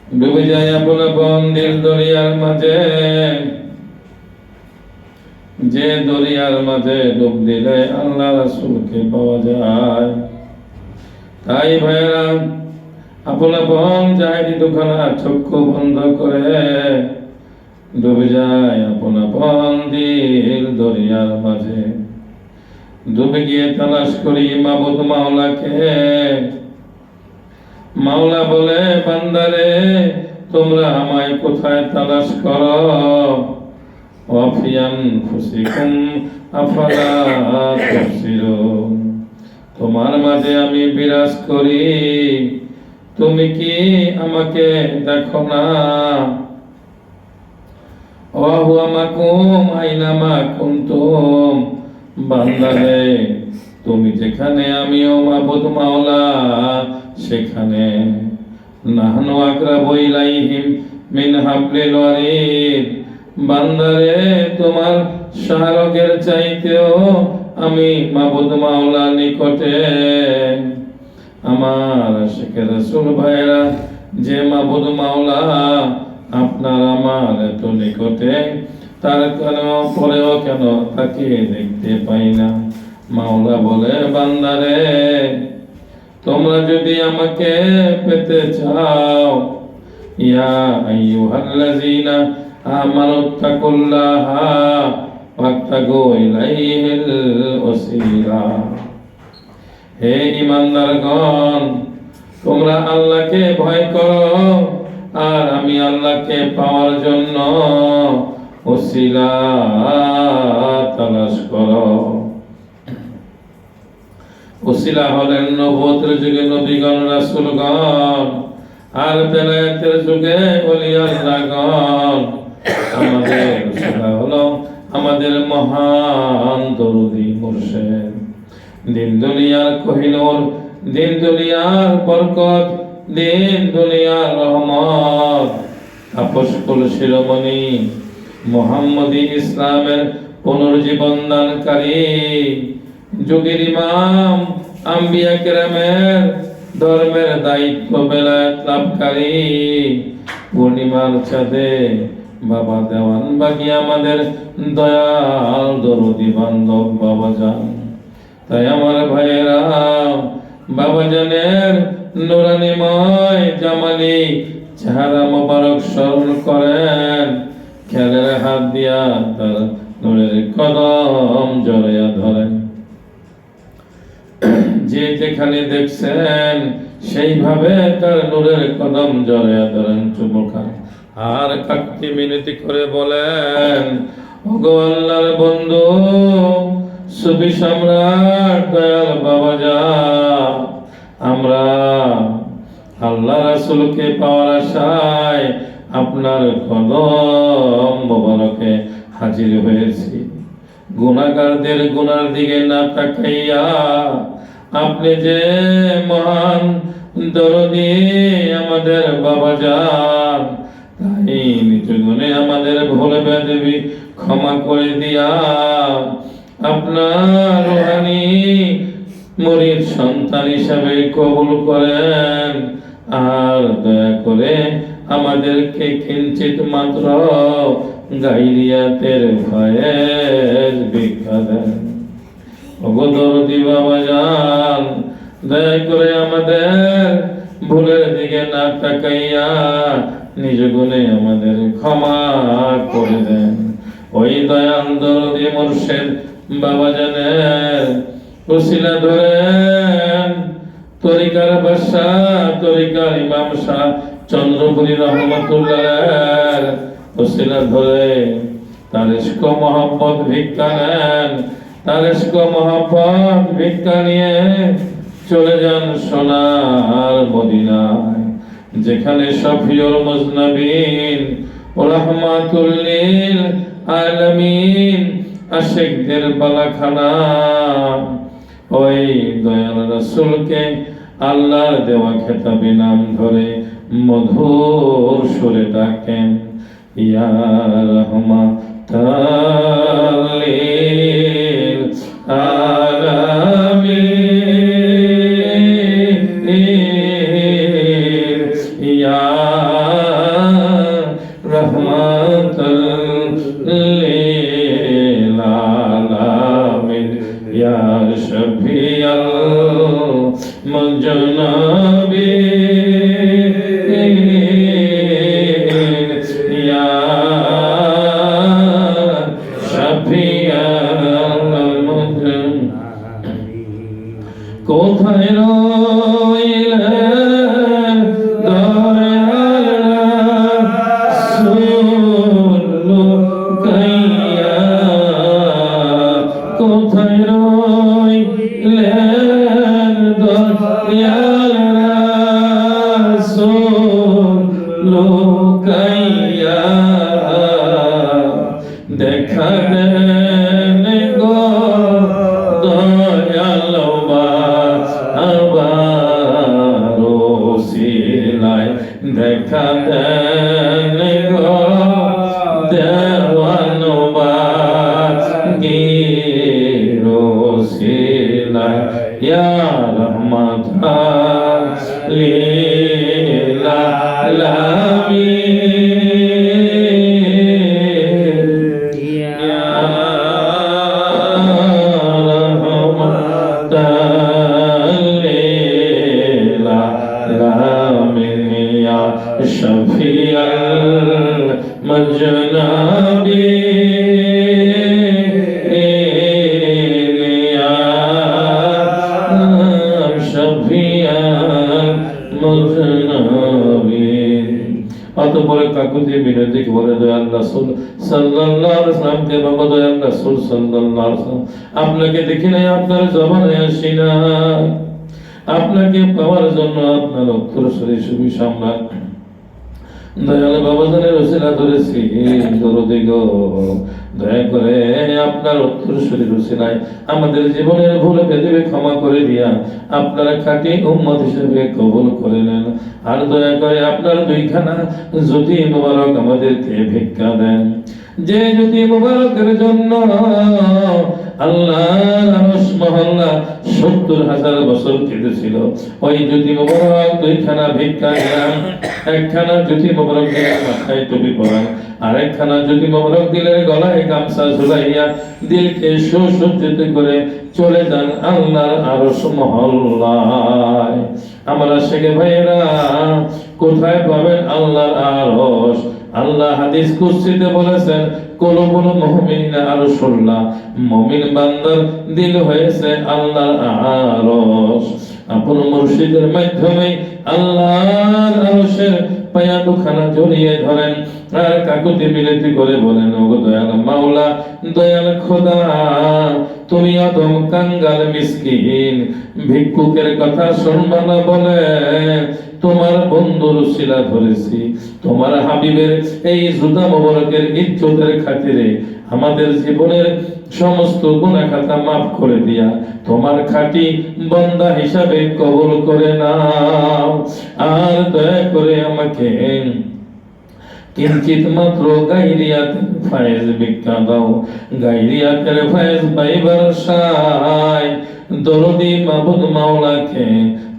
ডুবে যায় আপন আপন দিল দরিয়ার মাঝে, যে দরিয়ার মাঝে ডুব দিলে আল্লাহ রাসূলকে পাওয়া যায়। তাই ভাইরা, আপন আপন জাহেরি দুখানা চক্ষু বন্ধ করে ডুবে যায় আপন আপন দিল দরিয়ার মাঝে। ডুবে গিয়ে তালাশ করি মাবুদ মাওলাকে। মাওলা বলে, বান্দারে তোমরা আমায় কোথায় তালাশ করো? ওয়াফি আনফুসিকুম আফালা তুবসিরুন। তোমার মাঝে আমি বিরাজ করি, তুমি কি আমাকে দেখো না? ওয়া হুয়া মাকুম আইনামা কুনতুম। বান্দারে তুমি যেখানে, আমিও মাবুদ মাওলা সেখানে। নাহনু আকরাবু ইলাইহিম মিন হাবলিল ওয়ারিদ। বান্দারে তোমার শাহরগের চাইতেও আমি মাবুদ মাওলার নিকটে। আমার আশিকে রাসূল ভাইরা, যে মাবুদ মাওলা আপনার আমার এত নিকটে, তার পরেও কেন তাকে দেখতে পাই না? মাওলা বলে, বান্দারে তোমরা যদি আমাকে পেতে চাও, ইয়া আইয়ুহাল্লাযীনা আমানুত্তাকুল্লাহা ওয়াবতাগু ইলাইহিল ওয়াসিলা। হে ঈমানদারগণ, তোমরা আল্লাহকে ভয় করো আর আমি আল্লাহকে পাওয়ার জন্য ওসিলা তালাশ করো। ওসিলা হলেন নবুয়তের যুগে নবীগণ রাসূলগণ, আর বেলায়েতের যুগে ওলি আল্লাহগণ। আমাদের ওসিলা হলো আমাদের মহান দরুদি মুর্শিদ। দিন দুনিয়ার কোহিনূর, দিন দুনিয়ার বরকত, দিন দুনিয়ার রহমত, তাপস কুল শিরোমণি মুহাম্মদী ইসলামের পুনর্জীবন দানকারী, যুগের ইমাম, আম্বিয়া কেরামের ধর্মের দায়িত্ব বেলায়েত লাভকারী, পূর্ণিমার চাঁদে বাবা দেওয়ান বাগি আমাদের দয়াল দরদি বান্ধব বাবাজান। তাই আমার ভাইয়েরা, বাবাজানের নুরানিময় জামালি চেহারা মোবারক স্মরণ করেন, খেলের হাত দিয়া তার নূরের কদম জড়াইয়া ধরেন। যে যেখানে দেখছেন সেইভাবে তার নূরের কদম জড়াইয়া ধরেন, চুমুখান আর কাকতি মিনতি করে বলেন, ওগো আল্লাহর বন্ধু, সুফি সম্রাট দয়াল বাবাজান, আমরা আল্লাহ রাসূলকে পাওয়ার আশায় আপনার কদম মোবারকে হাজির হয়েছি। গুনাহগারদের গুনার দিকে না তাকাইয়া আপনি যে মহান দরদি আমাদের বাবাজান, তাই নিজ গুণে আমাদের ভুল বেদবি ক্ষমা করে দিয়া আপনার রুহানি মুরিদ সন্তান হিসাবে কবুল করেন, আর দয়া করে আমাদেরকে কিঞ্চিত মাত্র গাইরিয়াতের ভয়ের ভিক্ষা দেন। ওগো দরদি বাবাজান, দয়া করে আমাদের ভুলের দিকে না তাকাইয়া নিজ গুণে আমাদের ক্ষমা করে দেন। ওই দয়াল দরদি মুর্শিদ বাবাজানের ওসিলা ধরেন তরিকার বাদশাহ, তরিকার ইমাম শাহ চন্দ্রপুরী রহমতুল্লাহ ওসিলা ধরে তার ইশক মোহাম্মদ ভিক্ষা নেন। তার ইশক মোহাম্মদ ভিক্ষা নিয়ে চলে যান সোনার মদিনায়, যেখানে শফিউল মুজনাবিন ও রাহমাতুল লিল আলামিন আশিকদের বালাখানা। ওই দয়াল রাসূলকে আল্লাহর দেওয়া খেতাবে নাম ধরে মধুর সুরে ডাকেন, ইয়া রাহমাতাল লিল আলামিন, ইয়া দেখা দেন গো দেওয়ানবাগি রসিলা ইয়া রহমাতাল লিল আলামিন ইয়া রহমাতাল লিল আলামিন ইয়া শফিয়াল মাজনাবিন ইয়া শফিয়াল মাজনাবিন। অতঃপর কাকুতি বিনতি করে দয়াল রাসূল সাল্লাল্লাহু আলাইহি ওয়াসাল্লামকে বাবা দয়াল রাসূল সাল্লাল্লাহু আলাইহি ওয়াসাল্লাম আপনাকে দেখি নাই, আপনার জবানে আসি না, আপনাকে পাওয়ার জন্য আপনার অক্ষরস্বরী সুবি সামনা দয়াল বাবাজানের রসিলা ধরেছি দরদি গো দয়া করে আপনার অক্ষরস্বরী রসিলায় আমাদের জীবনের ভুল বেদিবে ক্ষমা করে দিয়া আপনারা খাঁটি উম্মত হিসেবে কবুল করে নেন। আর দয়া করে আপনার দুইখানা জ্যোতি মোবারক আমাদেরকে ভিক্ষা দেন। যে জ্যোতি মোবারকের জন্য আল্লাহর আরশ মহল্লা ৭০,০০০ বছর কেটেছিল, ওই জ্যোতি মোবারক দুইখানা ভিক্ষা দিলাম। একখানা জ্যোতি মোবারক দিলে মাথায় টুপি পরান, আর একখানা জ্যোতি মোবারক দিলে গলায় গামছা ঝুলাইয়া দিলকে সুসজ্জিত করে চলে যান আল্লাহর আরশ মহল্লায়। আমার আশিক ভাইয়েরা কোথায় পাবেন আল্লাহর আরশ? আল্লাহ হাদিস কুদসিতে বলেছেন কুলুবুল মুমিনিনা আরশুল্লাহ, মুমিন বান্দার দিল হয়েছে আল্লাহর আরশ। আপন মুর্শিদের মাধ্যমে আল্লাহর আরশের পায়া দুখানা জড়িয়ে ধরেন আর কাকুতি মিনতি করে বলেন, ওগো দয়াল মাওলা, দয়াল খোদা, তুমি অদম কাঙ্গাল মিসকিন ভিক্ষুকের কথা শুনবা না বলে তোমার বন্ধুর শিলা ধরেছি, তোমার হাবিবের এই জুতা মোবারকের ইজ্জতের খাতিরে আমাদের জীবনের সমস্ত গুনাহ খাতা মাফ করে দিয়া তোমার খাঁটি বান্দা হিসাবে কবুল করে নাও। আর দয়া করে আমাকে কিঞ্চিত মাত্র গাইরিয়াতের ফায়েজ ভিক্ষা দাও। গাইরিয়াতের ফায়েজ পাইবার আশায় দরদি মাবুদ মাওলাকে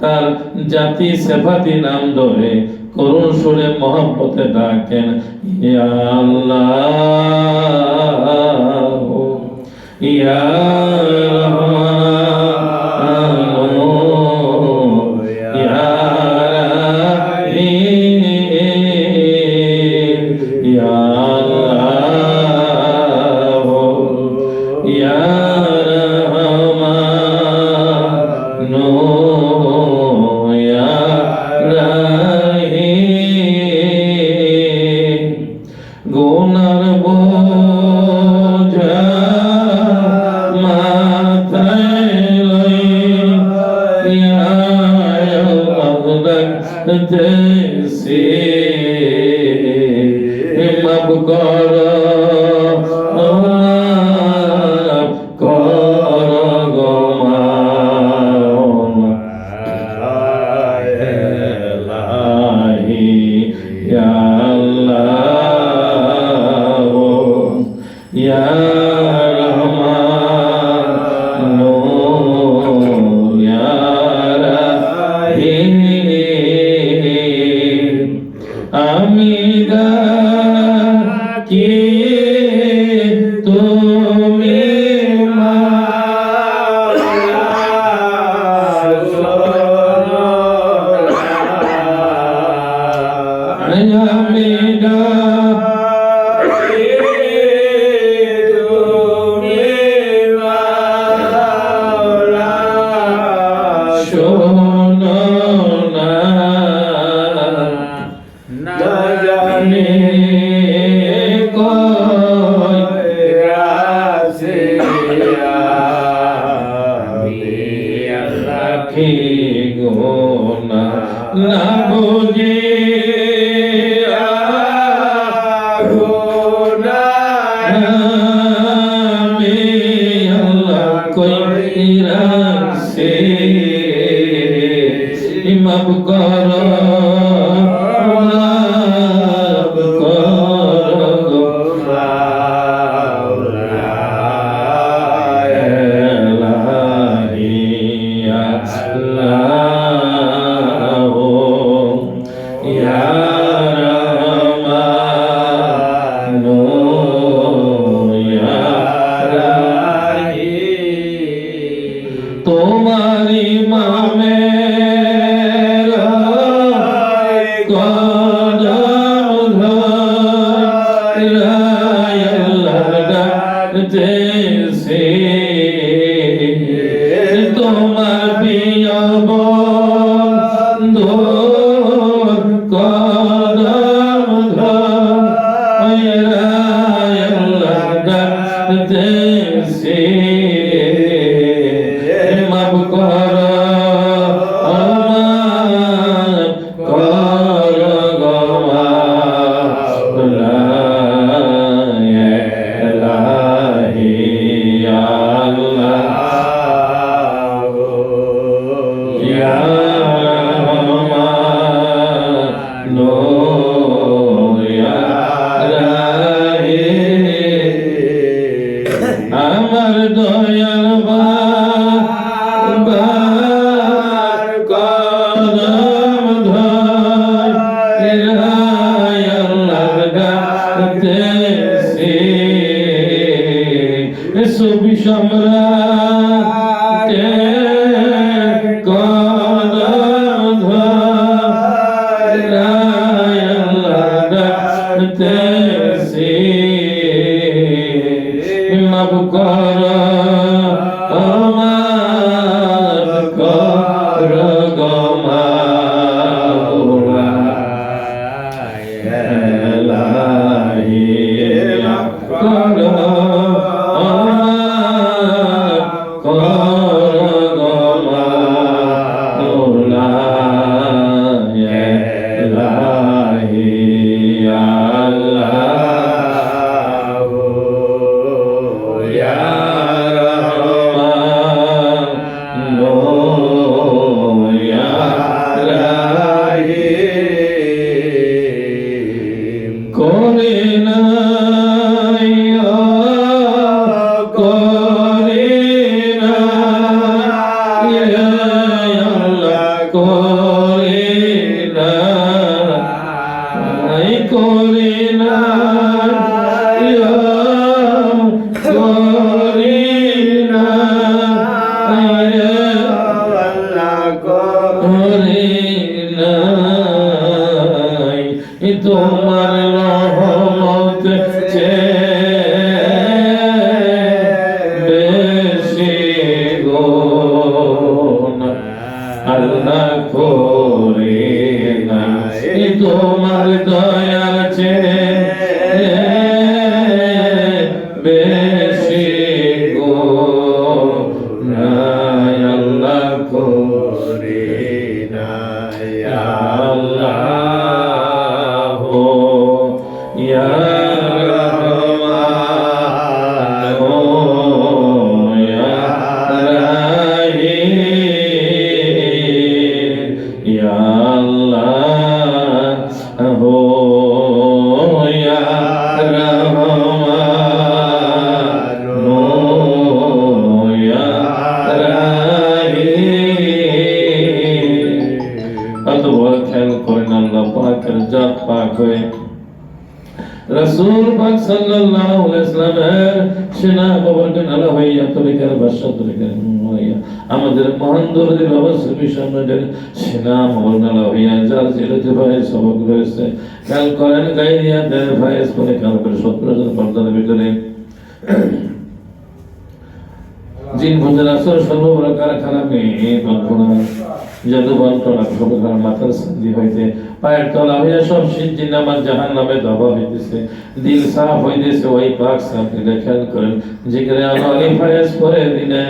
তার জাতি সেফাতি নাম ধরে করুণ সুরে মহব্বতে ডাকেন, ইয়া আল্লাহ ইয়া রহমান ইয়া রাহিম ইয়া আল্লাহ ইয়া রহমান ইয়া রাহিম। গুনার বোঝা মাথায় লইয়া দেশে মাফ কর কর গো মাওলাহি ইয়া আল্লাহ ইয়া রহমান ইয়া রাহিম। আমি ডাকি তুমি আমি ডাকি তুমি শোনো না জানি কই রাসে রাখি গোনা না বুঝি মাফ কর ইয়া রহমানু ইয়া রাহিম তোমার ইমামের কদম ধরে আল্লাহ ডাকতেছি তোমার প্রিয় বন্ধুর কদম ধরে আল্লাহ ডাকতেছি মাফ করো মাফ করো গো মাওলা ইলাহি আল্লাহ ইয়া রহমানু ইয়া রাহিম আমার দয়াল বাবার কদম ধরে আল্লাহ ডাকতেছি সুফি সম্রাটের কদম ধরে আল্লাহ ডাকতেছি মাফ করো মাফ করো গো মাওলা ইলাহি মাফ করো মাফ করো গো মাওলা ইলাহি আল্লাহ তোমার রহমত বেশি গো আল্লাহ করে নাই তোমার দয়ার চেয়ে বেশি গো নাই আল্লাহ করে নাই আল্লাহ ইয়া রহমানু ইয়া রাহিম ইয়া আল্লাহ ইয়া রহমানু ইয়া রাহিম অতঃপর খেয়াল করেন আল্লাহ পাকের জাত পাক হয়ে রাসূল পাক সাল্লাল্লাহু আলাইহি ওয়াসাল্লামের সেনা বর্গন আলা হইয়া তরিকার ভাষা তরিকার হইয়া আমাদের মহান দরদি বাবা সুফি সম্রাটের সেনা বর্গন আলা হইয়া যার জিলতে ভাই সবক রয়েছে খেয়াল করেন গাইরিয়া দেয় ভাই করে খেয়াল করে 17 জন পর্দার ভিতরে জিন ভূতের আসর সর্ববড় কারখানা মেয়ে কল্পনা জাদু বন্টনা সর্বকার মাথার সন্ধি হইতে পায়ের তলা হইয়া সব সিজ্জিন আমার জাহান নামে দাবা হইতেছে দিল সাফ হইতেছে ওই পাক সাফ দিলে খেয়াল করেন জিগরে আলী ফায়েজ করে দিলে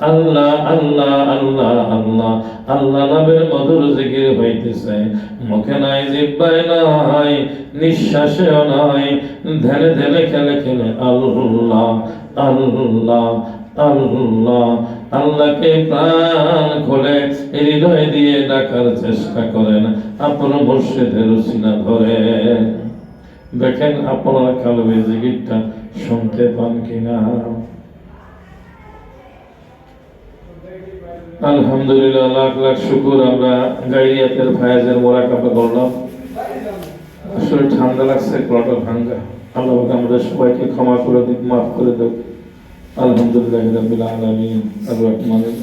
আল্লাহ আল্লাহ আল্লাহ আল্লাহ আল্লাহ নামের মধুর জিকির হইতেছে মুখে নাই জিহ্বায় নাই নিঃশ্বাসেও নাই ধ্যানে ধ্যানে খেলে খেলে আল্লাহ আল্লাহ আল্লাহ আল্লাহকে প্রাণ খুলে হৃদয় দিয়ে ডাকার চেষ্টা করেন আপন মুর্শিদের সিনা ধরে দেখেন আপনারা কালবে জিকিরটা শুনতে পান কিনা আলহামদুলিল্লাহ লাখ লাখ শুকর আমরা গাইরিয়াতের ফায়েজের মোরাকাবা করলাম আসলে ঠান্ডা লাগছে, গলাটা ভাঙ্গা। আল্লাহ পাক আমাদের সবাইকে ক্ষমা করে দিক, মাফ করে দেব। আলহামদুলিল্লাহি রাব্বিল আলামিন। আর রহমানির